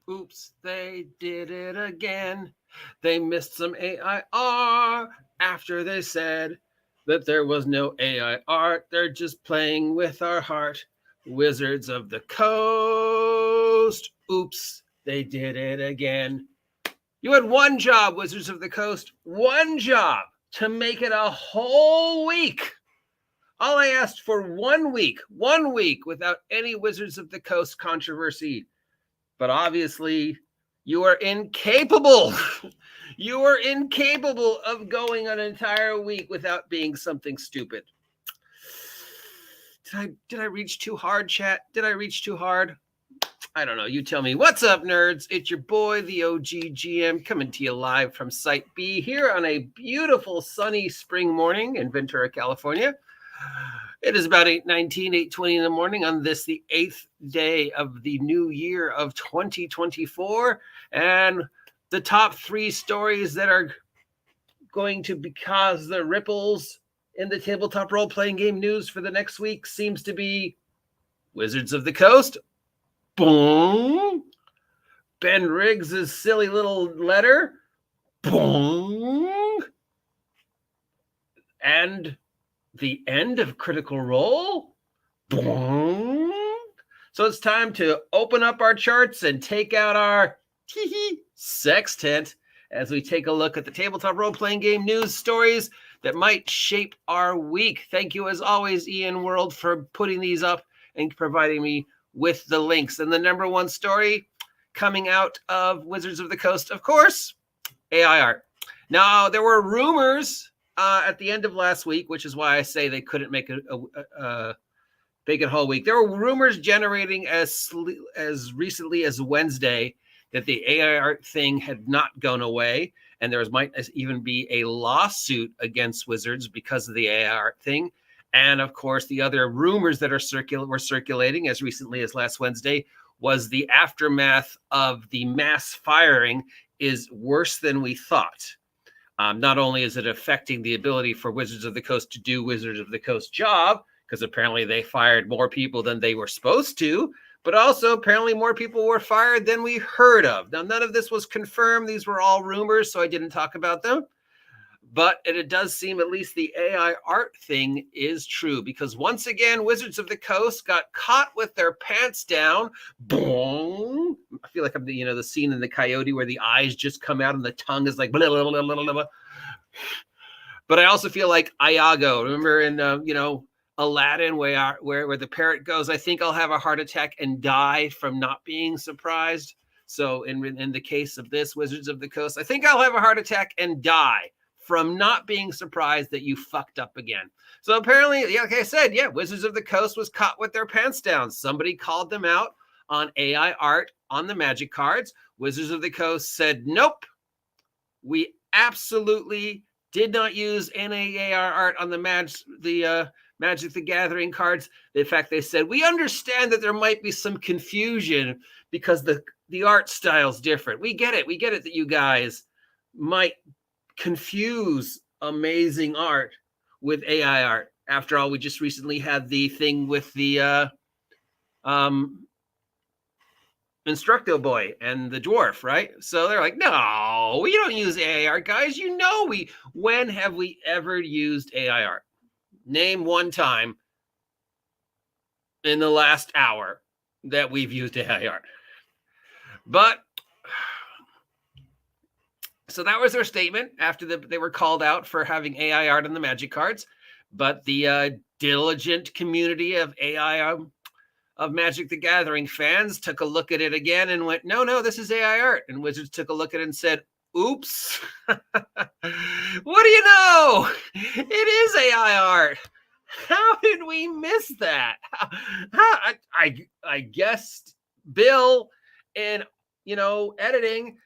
Oops, they did it again. They missed some AIR after they said that there was no AI art. They're just playing with our heart. Wizards of the Coast. Oops, they did it again. You had one job, Wizards of the Coast. One job to make it a whole week. All I asked for 1 week without any Wizards of the Coast controversy. But obviously, you are incapable. You are incapable of going an entire week without being something stupid. Did I reach too hard, chat? Did I reach too hard? I don't know. You tell me. What's up, nerds? It's your boy, the OGGM, coming to you live from Site B here on a beautiful sunny spring morning in Ventura, California. It is about 8:19, 8:20 in the morning on this, the 8th day of the new year of 2024. And the top 3 stories that are going to cause the ripples in the tabletop role-playing game news for the next week seems to be Wizards of the Coast. Boom. Ben Riggs' silly little letter. Boom. And the end of Critical Role. Boom. So it's time to open up our charts and take out our Sextent as we take a look at the tabletop role-playing game news stories that might shape our week. Thank you, as always, ENWorld, for putting these up and providing me with the links. And the number one story coming out of Wizards of the Coast, of course, AI art. Now, there were rumors at the end of last week, which is why I say they couldn't make a big whole week. There were rumors generating as recently as Wednesday that the AI art thing had not gone away, and there might even be a lawsuit against Wizards because of the AI art thing. And of course, the other rumors that were circulating as recently as last Wednesday was the aftermath of the mass firing is worse than we thought. Not only is it affecting the ability for Wizards of the Coast to do Wizards of the Coast job, because apparently they fired more people than they were supposed to, but also apparently more people were fired than we heard of. Now, none of this was confirmed. These were all rumors, so I didn't talk about them. But it does seem at least the AI art thing is true, because once again, Wizards of the Coast got caught with their pants down. Boom. I feel like I'm the scene in The Coyote where the eyes just come out and the tongue is like blah, blah, blah, blah, blah. But I also feel like Iago. Remember in Aladdin where the parrot goes, I think I'll have a heart attack and die from not being surprised. So in the case of this Wizards of the Coast, I think I'll have a heart attack and die from not being surprised that you fucked up again. So apparently, like I said, Wizards of the Coast was caught with their pants down. Somebody called them out on AI art on the Magic cards. Wizards of the Coast said, nope, we absolutely did not use any AI art on the Magic the Gathering cards. In fact, they said, we understand that there might be some confusion because the art style's different. We get it that you guys might confuse amazing art with AI art. After all, we just recently had the thing with the Instructo Boy and the dwarf, right? So they're like, no, we don't use AI art, guys. When have we ever used AI art? Name one time in the last hour that we've used AI art. But so that was their statement after they were called out for having AI art on the Magic cards. But the diligent community of AI of Magic the Gathering fans took a look at it again and went, no, this is AI art. And Wizards took a look at it and said, oops. What do you know? It is AI art. How did we miss that? I guess Bill in editing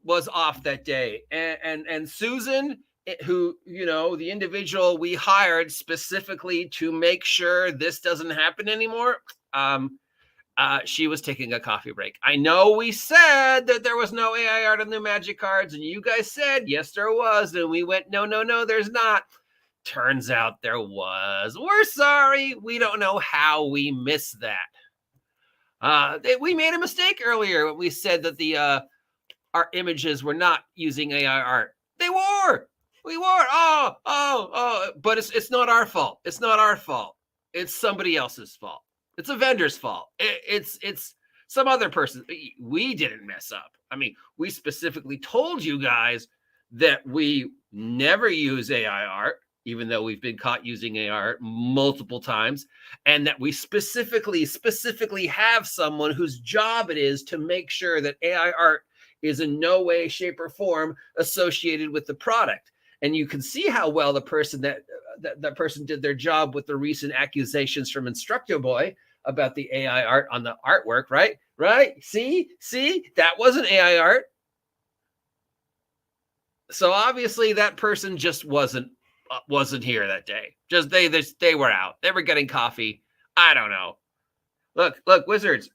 was off that day, and Susan, who the individual we hired specifically to make sure this doesn't happen anymore, she was taking a coffee break. I know we said that there was no AI art on the Magic cards, and you guys said yes there was, and we went no there's not. Turns out there was. We're sorry. We don't know how we missed that. We made a mistake earlier when we said that our images were not using AI art. They were. We were. But it's not our fault. It's not our fault. It's somebody else's fault. It's a vendor's fault. It's some other person. We didn't mess up. I mean, we specifically told you guys that we never use AI art, even though we've been caught using AI art multiple times, and that we specifically have someone whose job it is to make sure that AI art is in no way, shape, or form associated with the product. And you can see how well the person that person did their job with the recent accusations from Instructor Boy about the AI art on the artwork, right? Right? See, that wasn't AI art. So obviously that person just wasn't here that day. Just they were out. They were getting coffee. I don't know. Look, Wizards.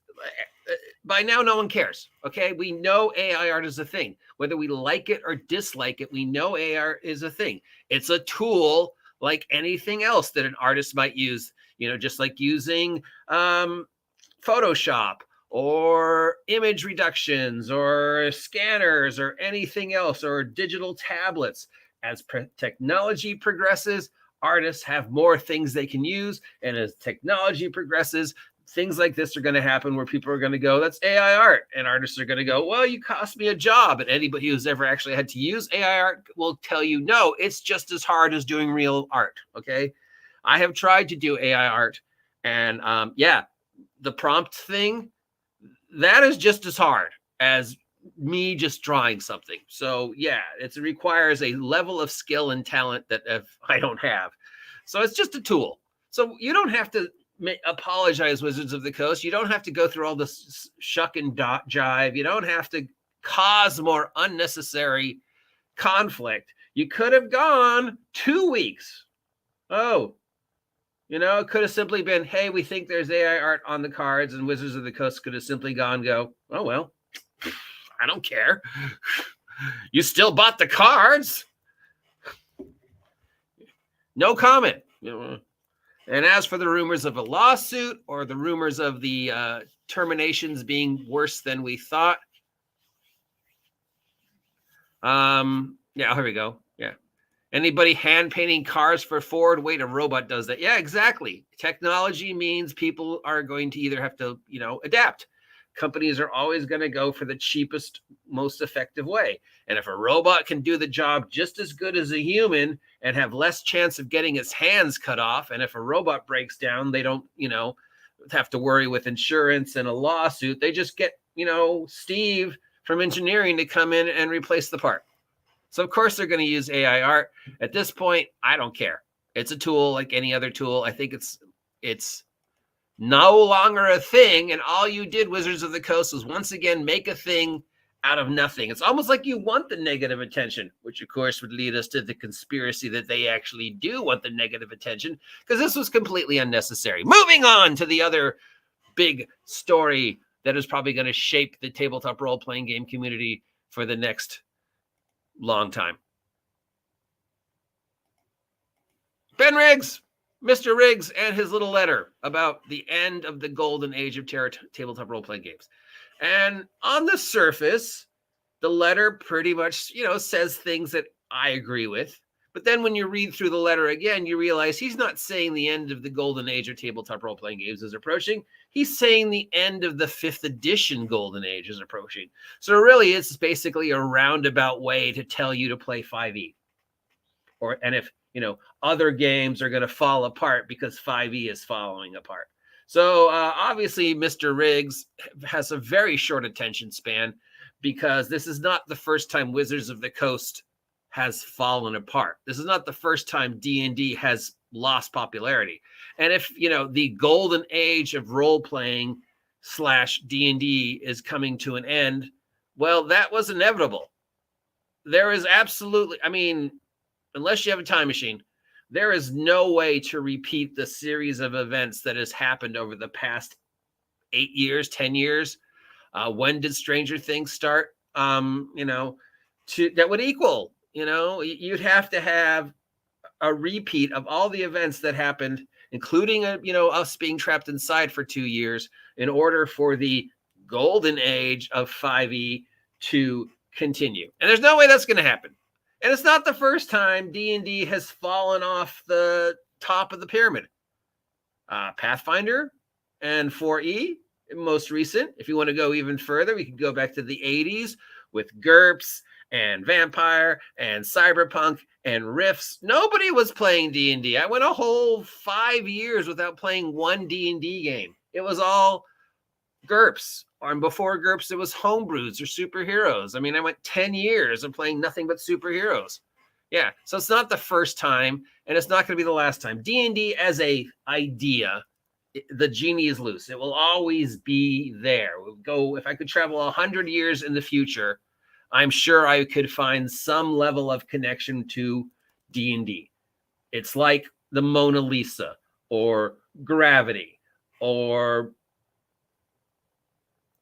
By now, no one cares. Okay, we know AI art is a thing. Whether we like it or dislike it, we know AI art is a thing. It's a tool like anything else that an artist might use. Just like using Photoshop or image reductions or scanners or anything else, or digital tablets. As technology progresses, artists have more things they can use. And as technology progresses, things like this are going to happen where people are going to go, that's AI art. And artists are going to go, well, you cost me a job. And anybody who's ever actually had to use AI art will tell you, no, it's just as hard as doing real art. Okay. I have tried to do AI art. And the prompt thing, that is just as hard as me just drawing something. So yeah, it requires a level of skill and talent that I don't have. So it's just a tool. So you don't have to apologize, Wizards of the Coast. You don't have to go through all this shuck and jive. You don't have to cause more unnecessary conflict. You could have gone 2 weeks. It could have simply been, hey, we think there's AI art on the cards, and Wizards of the Coast could have simply go, oh, well, I don't care. You still bought the cards. No comment. And as for the rumors of a lawsuit or the rumors of the terminations being worse than we thought. Here we go. Yeah. Anybody hand painting cars for Ford? Wait, a robot does that. Yeah, exactly. Technology means people are going to either have to, adapt. Companies are always going to go for the cheapest, most effective way. And if a robot can do the job just as good as a human and have less chance of getting its hands cut off, and if a robot breaks down, they don't, have to worry with insurance and a lawsuit. They just get, Steve from engineering to come in and replace the part. So of course they're going to use AI art. At this point, I don't care. It's a tool like any other tool. I think it's no longer a thing, and all you did, Wizards of the Coast, was once again make a thing out of nothing. It's almost like you want the negative attention, which of course would lead us to the conspiracy that they actually do want the negative attention, because this was completely unnecessary. Moving on to the other big story that is probably going to shape the tabletop role-playing game community for the next long time. Ben Riggs, Mr. Riggs, and his little letter about the end of the golden age of tabletop role-playing games. And on the surface, the letter pretty much, says things that I agree with. But then when you read through the letter again, you realize he's not saying the end of the golden age of tabletop role-playing games is approaching. He's saying the end of the 5th edition golden age is approaching. So really, it's basically a roundabout way to tell you to play 5e. And if, other games are going to fall apart because 5e is falling apart. So obviously, Mr. Riggs has a very short attention span, because this is not the first time Wizards of the Coast has fallen apart. This is not the first time D&D has lost popularity. And if, the golden age of role-playing / D&D is coming to an end, well, that was inevitable. There is absolutely, unless you have a time machine, there is no way to repeat the series of events that has happened over the past 8 years, 10 years. When did Stranger Things start? That would equal, you'd have to have a repeat of all the events that happened including us being trapped inside for 2 years, in order for the golden age of 5e to continue. And there's no way that's going to happen. And it's not the first time D&D has fallen off the top of the pyramid. Pathfinder and 4e, most recent. If you want to go even further, we could go back to the 80s with GURPS and Vampire and Cyberpunk and Rifts. Nobody was playing D&D. I went a whole 5 years without playing one D&D game. It was all GURPS. And before GURPS, it was homebrews or superheroes. I mean, I went 10 years of playing nothing but superheroes. Yeah, so it's not the first time, and it's not going to be the last time. D&D as a idea, the genie is loose. It will always be there. If I could travel 100 years in the future, I'm sure I could find some level of connection to D&D. It's like the Mona Lisa or gravity or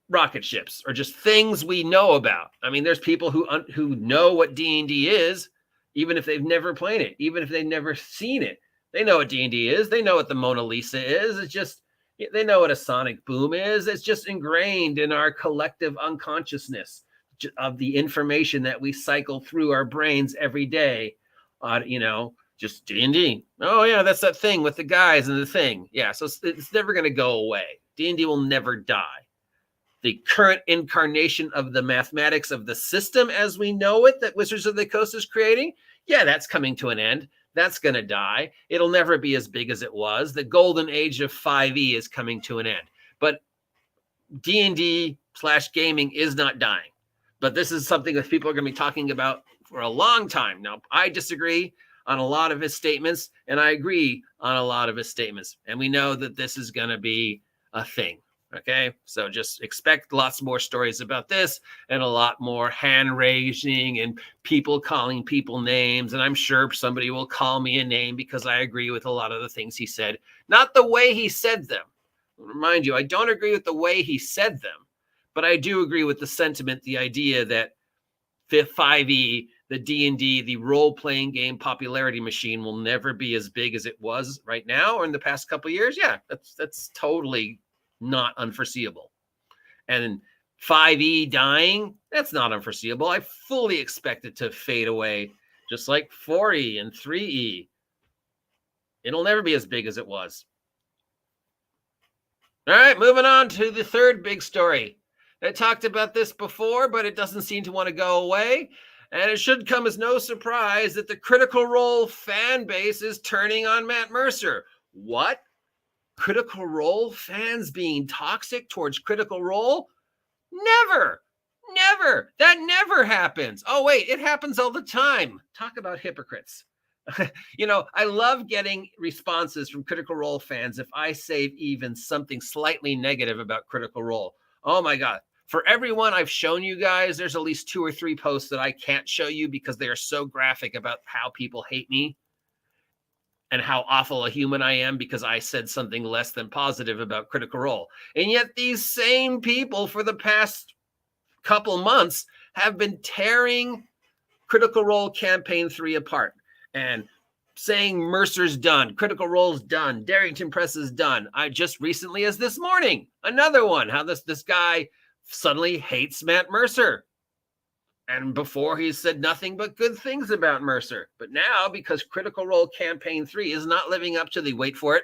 rocket ships or just things we know about. I mean, there's people who know what D&D is, even if they've never played it, even if they've never seen it. They know what D&D is. They know what the Mona Lisa is. It's just, they know what a sonic boom is. It's just ingrained in our collective unconsciousness of the information that we cycle through our brains every day. Just D&D. Oh yeah, that's that thing with the guys and the thing. Yeah, so it's never going to go away. D&D will never die. The current incarnation of the mathematics of the system as we know it that Wizards of the Coast is creating, yeah, that's coming to an end. That's going to die. It'll never be as big as it was. The golden age of 5e is coming to an end. But D&D/gaming is not dying. But this is something that people are going to be talking about for a long time. Now, I disagree on a lot of his statements, and I agree on a lot of his statements. And we know that this is going to be a thing. Okay, so just expect lots more stories about this and a lot more hand raising and people calling people names. And I'm sure somebody will call me a name because I agree with a lot of the things he said, not the way he said them. Remind you, I don't agree with the way he said them, but I do agree with the sentiment, the idea that 5e, the D&D, the role-playing game popularity machine will never be as big as it was right now or in the past couple of years. Yeah, that's totally not unforeseeable. And 5e dying, that's not unforeseeable. I fully expect it to fade away, just like 4e and 3e. It'll never be as big as it was. All right, moving on to the third big story. I talked about this before, but it doesn't seem to want to go away. And it should come as no surprise that the Critical Role fan base is turning on Matt Mercer. What? Critical Role fans being toxic towards Critical Role? Never. That never happens. Oh, wait, it happens all the time. Talk about hypocrites. I love getting responses from Critical Role fans if I say even something slightly negative about Critical Role. Oh my God. For everyone I've shown you guys, there's at least 2 or 3 posts that I can't show you because they are so graphic about how people hate me and how awful a human I am because I said something less than positive about Critical Role. And yet these same people for the past couple months have been tearing Critical Role Campaign 3 apart and saying Mercer's done, Critical Role's done, Darrington Press is done. I just recently, as this morning, another one, how this guy suddenly hates Matt Mercer. And before he said nothing but good things about Mercer. But now, because Critical Role Campaign 3 is not living up to the, wait for it.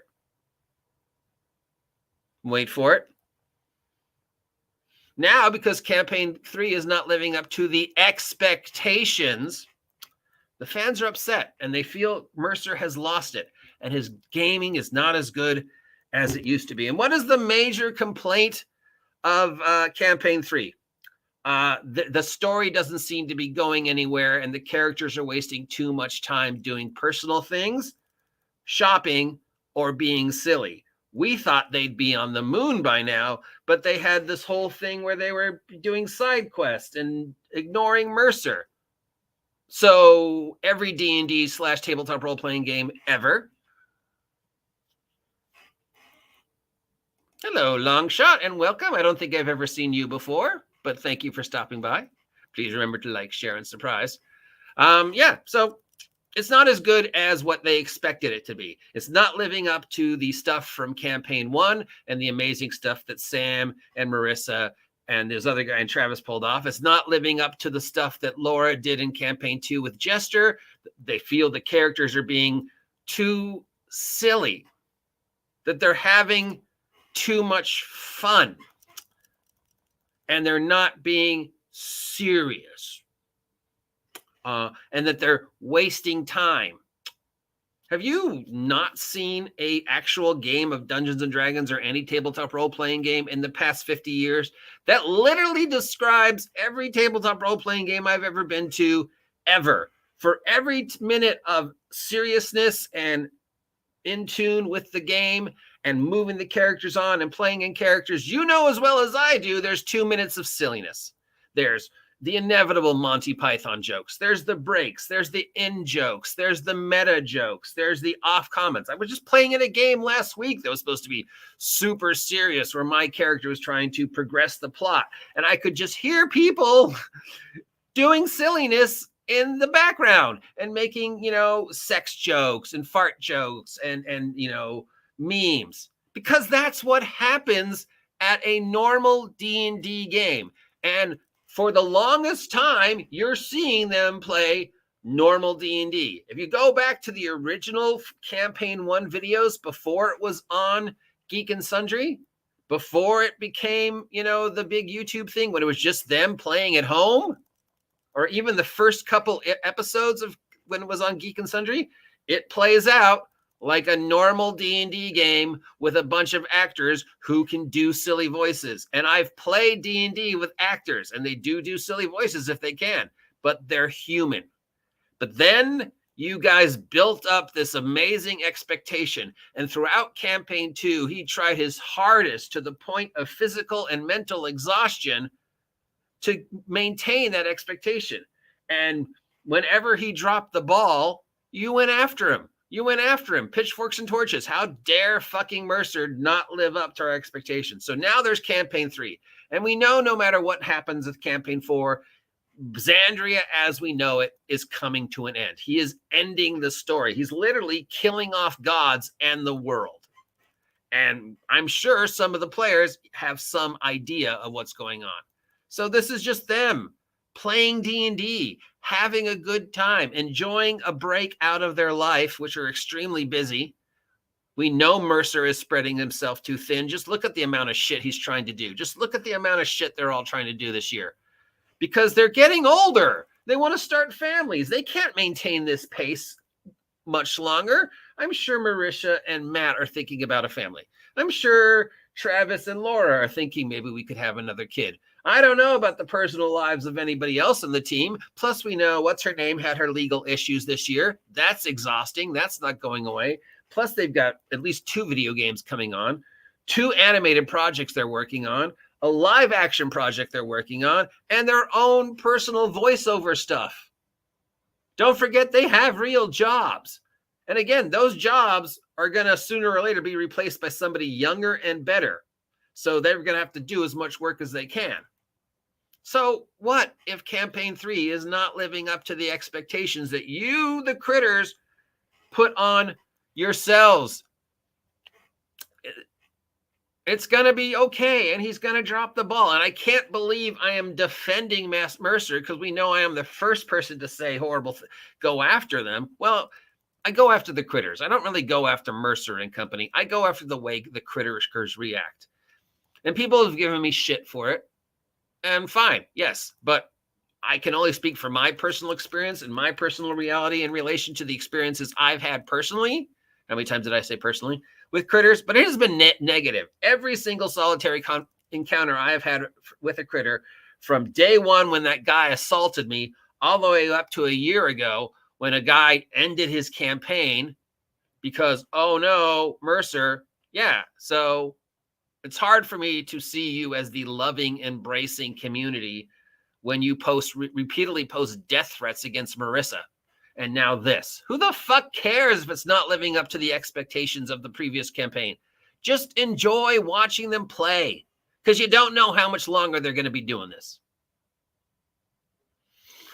Now, because Campaign 3 is not living up to the expectations, the fans are upset and they feel Mercer has lost it and his gaming is not as good as it used to be. And what is the major complaint of Campaign 3? The story doesn't seem to be going anywhere and the characters are wasting too much time doing personal things, shopping, or being silly. We thought they'd be on the moon by now, but they had this whole thing where they were doing side quests and ignoring Mercer. So every D&D/tabletop role-playing game ever. Hello, Longshot, and welcome. I don't think I've ever seen you before, but thank you for stopping by. Please remember to like, share, and surprise. So It's not as good as what they expected it to be. It's not living up to the stuff from campaign 1 and the amazing stuff that Sam and Marissa and this other guy and Travis pulled off. It's not living up to the stuff that Laura did in campaign 2 with Jester. They feel the characters are being too silly, that they're having too much fun, and they're not being serious. And that they're wasting time. Have you not seen a actual game of Dungeons and Dragons or any tabletop role-playing game in the past 50 years? That literally describes every tabletop role-playing game I've ever been to, ever. For every minute of seriousness and in tune with the game and moving the characters on and playing in characters, you know as well as I do, there's 2 minutes of silliness. There's the inevitable Monty Python jokes. There's the breaks. There's the in jokes. There's the meta jokes. There's the off comments. I was just playing in a game last week that was supposed to be super serious, where my character was trying to progress the plot. And I could just hear people doing silliness in the background and making, sex jokes and fart jokes and memes, because that's what happens at a normal D&D game. And for the longest time, you're seeing them play normal D&D. If you go back to the original campaign 1 videos before it was on Geek and Sundry, before it became, the big YouTube thing, when it was just them playing at home, or even the first couple episodes of when it was on Geek and Sundry, it plays out like a normal D&D game with a bunch of actors who can do silly voices. And I've played D&D with actors, and they do silly voices if they can, but they're human. But then you guys built up this amazing expectation. And throughout campaign 2, he tried his hardest to the point of physical and mental exhaustion to maintain that expectation. And whenever he dropped the ball, you went after him. Pitchforks and torches. How dare fucking Mercer not live up to our expectations? So now there's campaign 3. And we know no matter what happens with campaign 4, Xandria as we know it is coming to an end. He is ending the story. He's literally killing off gods and the world. And I'm sure some of the players have some idea of what's going on. So this is just them playing D&D, having a good time, enjoying a break out of their life, which are extremely busy. We know Mercer is spreading himself too thin. Just look at the amount of shit he's trying to do. Just look at the amount of shit they're all trying to do this year, because they're getting older. They want to start families. They can't maintain this pace much longer. I'm sure Marisha and Matt are thinking about a family. I'm sure Travis and Laura are thinking maybe we could have another kid. I don't know about the personal lives of anybody else on the team. Plus, we know what's her name had her legal issues this year. That's exhausting. That's not going away. Plus, they've got at least 2 video games coming on, 2 animated projects they're working on, a live action project they're working on, and their own personal voiceover stuff. Don't forget they have real jobs. And again, those jobs are going to sooner or later be replaced by somebody younger and better. So they're going to have to do as much work as they can. So what if campaign 3 is not living up to the expectations that you, the critters, put on yourselves? It's going to be okay, and he's going to drop the ball. And I can't believe I am defending Mercer, because we know I am the first person to say horrible go after them. Well, I go after the critters. I don't really go after Mercer and company. I go after the way the critters react. And people have given me shit for it. And fine, yes, but I can only speak for my personal experience and my personal reality in relation to the experiences I've had personally. How many times did I say personally? With critters, but it has been negative. Every single solitary encounter I have had with a critter, from day 1 when that guy assaulted me, all the way up to a year ago when a guy ended his campaign because, oh no, Mercer, yeah, so it's hard for me to see you as the loving, embracing community when you repeatedly post death threats against Marissa. And now this. Who the fuck cares if it's not living up to the expectations of the previous campaign? Just enjoy watching them play, because you don't know how much longer they're going to be doing this.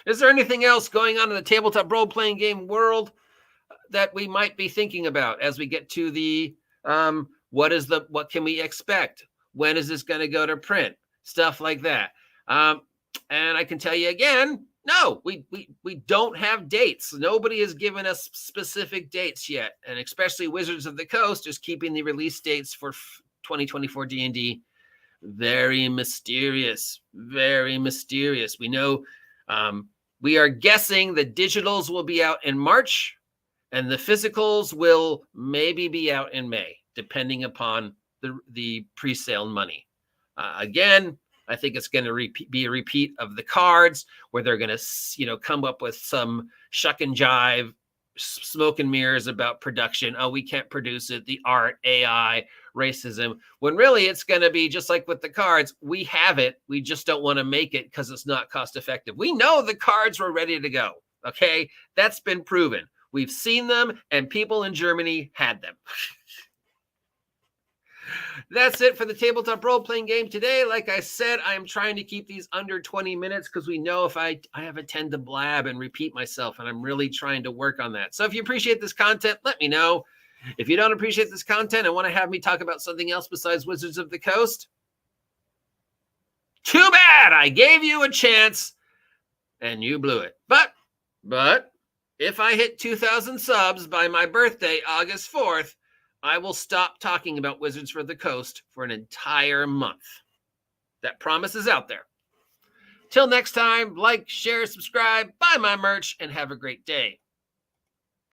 Is there anything else going on in the tabletop role-playing game world that we might be thinking about as we get to the what can we expect? When is this going to go to print? Stuff like that. And I can tell you again, no, we don't have dates. Nobody has given us specific dates yet, and especially Wizards of the Coast is keeping the release dates for 2024 D&D very mysterious, very mysterious. We know we are guessing the digitals will be out in March, and the physicals will maybe be out in May, depending upon the pre-sale money. Again, I think it's going to be a repeat of the cards, where they're going to, come up with some shuck and jive, smoke and mirrors about production. Oh, we can't produce it. The art, AI, racism. When really it's going to be just like with the cards. We have it. We just don't want to make it because it's not cost effective. We know the cards were ready to go. Okay, that's been proven. We've seen them, and people in Germany had them. That's it for the tabletop role-playing game today. Like I said, I'm trying to keep these under 20 minutes because we know if I have a tend to blab and repeat myself, and I'm really trying to work on that. So if you appreciate this content, let me know. If you don't appreciate this content and want to have me talk about something else besides Wizards of the Coast, too bad. I gave you a chance and you blew it. But if I hit 2,000 subs by my birthday, August 4th, I will stop talking about Wizards for the Coast for an entire month. That promise is out there. Till next time, like, share, subscribe, buy my merch, and have a great day.